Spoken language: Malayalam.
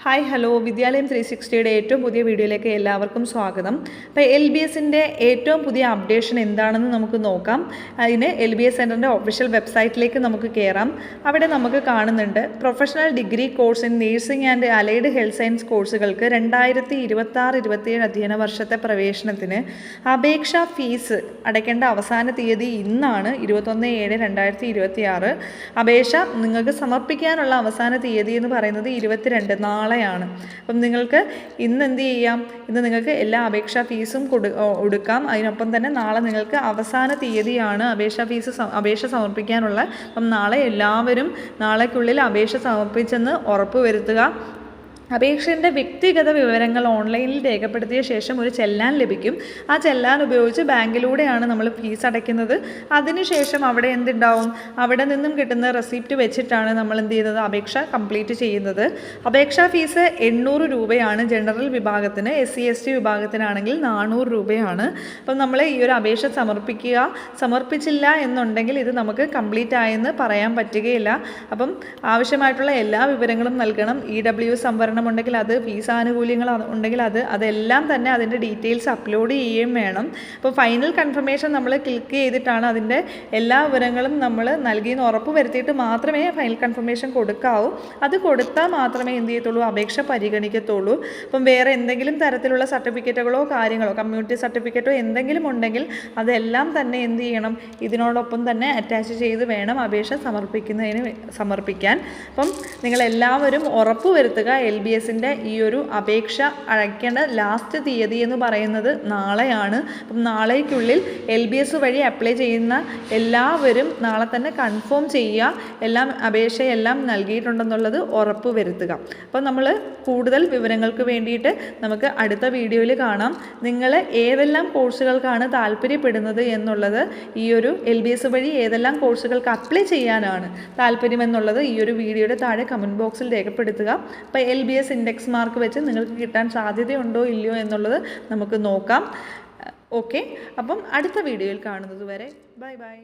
ഹായ് ഹലോ വിദ്യാലയം 360യുടെ ഏറ്റവും പുതിയ വീഡിയോയിലേക്ക് എല്ലാവർക്കും സ്വാഗതം. അപ്പോൾ LBSൻ്റെ ഏറ്റവും പുതിയ അപ്ഡേഷൻ എന്താണെന്ന് നമുക്ക് നോക്കാം. അതിന് LBS സെൻറ്ററിൻ്റെ ഒഫീഷ്യൽ വെബ്സൈറ്റിലേക്ക് നമുക്ക് കയറാം. അവിടെ നമുക്ക് കാണുന്നുണ്ട് professional degree course in nursing and allied health science കോഴ്സുകൾക്ക് 2026-27 അധ്യയന വർഷത്തെ പ്രവേശനത്തിന് അപേക്ഷാ ഫീസ് അടയ്ക്കേണ്ട അവസാന തീയതി ഇന്നാണ് 21/7/2026. അപേക്ഷ നിങ്ങൾക്ക് സമർപ്പിക്കാനുള്ള അവസാന തീയതി എന്ന് പറയുന്നത് 22 നാളെയാണ്. അപ്പം നിങ്ങൾക്ക് ഇന്ന് എന്ത് ചെയ്യാം, ഇന്ന് നിങ്ങൾക്ക് എല്ലാ അപേക്ഷാ ഫീസും കൊടുക്കാം. അതിനൊപ്പം തന്നെ നാളെ നിങ്ങൾക്ക് അവസാന തീയതിയാണ് അപേക്ഷ സമർപ്പിക്കാനുള്ള. അപ്പം നാളെ എല്ലാവരും നാളേക്കുള്ളിൽ അപേക്ഷ സമർപ്പിച്ചെന്ന് ഉറപ്പ് വരുത്തുക. അപേക്ഷൻ്റെ വ്യക്തിഗത വിവരങ്ങൾ ഓൺലൈനിൽ രേഖപ്പെടുത്തിയ ശേഷം ഒരു ചെല്ലാൻ ലഭിക്കും. ആ ചെല്ലാൻ ഉപയോഗിച്ച് ബാങ്കിലൂടെയാണ് നമ്മൾ ഫീസ് അടയ്ക്കുന്നത്. അതിനുശേഷം അവിടെ എന്തുണ്ടാവും, അവിടെ നിന്നും കിട്ടുന്ന റെസിപ്റ്റ് വെച്ചിട്ടാണ് നമ്മൾ എന്ത് ചെയ്യുന്നത്, അപേക്ഷ കംപ്ലീറ്റ് ചെയ്യുന്നത്. അപേക്ഷാ ഫീസ് 800 രൂപയാണ് ജനറൽ വിഭാഗത്തിന്. SC/ST വിഭാഗത്തിനാണെങ്കിൽ 400 രൂപയാണ്. അപ്പം നമ്മൾ ഈ ഒരു അപേക്ഷ സമർപ്പിച്ചില്ല എന്നുണ്ടെങ്കിൽ ഇത് നമുക്ക് കംപ്ലീറ്റ് ആയെന്ന് പറയാൻ പറ്റുകയില്ല. അപ്പം ആവശ്യമായിട്ടുള്ള എല്ലാ വിവരങ്ങളും നൽകണം. EW സംവരണം ഉണ്ടെങ്കിൽ അത്, ഫീസ് ആനുകൂല്യങ്ങൾ ഉണ്ടെങ്കിൽ അതെല്ലാം തന്നെ അതിൻ്റെ ഡീറ്റെയിൽസ് അപ്ലോഡ് ചെയ്യുകയും വേണം. അപ്പോൾ ഫൈനൽ കൺഫർമേഷൻ നമ്മൾ ക്ലിക്ക് ചെയ്തിട്ടാണ് അതിൻ്റെ എല്ലാ വിവരങ്ങളും നമ്മൾ നൽകിയെന്ന് ഉറപ്പ് വരുത്തിയിട്ട് മാത്രമേ ഫൈനൽ കൺഫർമേഷൻ കൊടുക്കാവൂ. അത് കൊടുത്താൽ മാത്രമേ എന്ത് ചെയ്യത്തുള്ളൂ, അപേക്ഷ പരിഗണിക്കത്തുള്ളൂ. അപ്പം വേറെ എന്തെങ്കിലും തരത്തിലുള്ള സർട്ടിഫിക്കറ്റുകളോ കാര്യങ്ങളോ കമ്മ്യൂണിറ്റി സർട്ടിഫിക്കറ്റോ എന്തെങ്കിലും ഉണ്ടെങ്കിൽ അതെല്ലാം തന്നെ എന്ത് ചെയ്യണം, ഇതിനോടൊപ്പം തന്നെ അറ്റാച്ച് ചെയ്ത് വേണം അപേക്ഷ സമർപ്പിക്കാൻ. അപ്പം നിങ്ങളെല്ലാവരും ഉറപ്പ് വരുത്തുക, LBSൻ്റെ ഈ ഒരു അപേക്ഷ അയക്കേണ്ട ലാസ്റ്റ് തീയതി എന്ന് പറയുന്നത് നാളെയാണ്. അപ്പം നാളേക്കുള്ളിൽ LBS വഴി അപ്ലൈ ചെയ്യുന്ന എല്ലാവരും നാളെ തന്നെ കൺഫേം ചെയ്യുക, അപേക്ഷയെല്ലാം നൽകിയിട്ടുണ്ടെന്നുള്ളത് ഉറപ്പ് വരുത്തുക. അപ്പോൾ നമ്മൾ കൂടുതൽ വിവരങ്ങൾക്ക് വേണ്ടിയിട്ട് നമുക്ക് അടുത്ത വീഡിയോയിൽ കാണാം. നിങ്ങൾ ഏതെല്ലാം കോഴ്സുകൾക്കാണ് താല്പര്യപ്പെടുന്നത് എന്നുള്ളത്, ഈ ഒരു LBS വഴി ഏതെല്ലാം കോഴ്സുകൾക്ക് അപ്ലൈ ചെയ്യാനാണ് താല്പര്യമെന്നുള്ളത് ഈ ഒരു വീഡിയോയുടെ താഴെ കമൻറ്റ് ബോക്സിൽ രേഖപ്പെടുത്തുക. അപ്പോൾ LBS ഇൻഡെക്സ് മാർക്ക് വെച്ച് നിങ്ങൾക്ക് കിട്ടാൻ സാധ്യതയുണ്ടോ ഇല്ലയോ എന്നുള്ളത് നമുക്ക് നോക്കാം. ഓക്കെ, അപ്പം അടുത്ത വീഡിയോയിൽ കാണുന്നത് വരെ ബൈ ബൈ.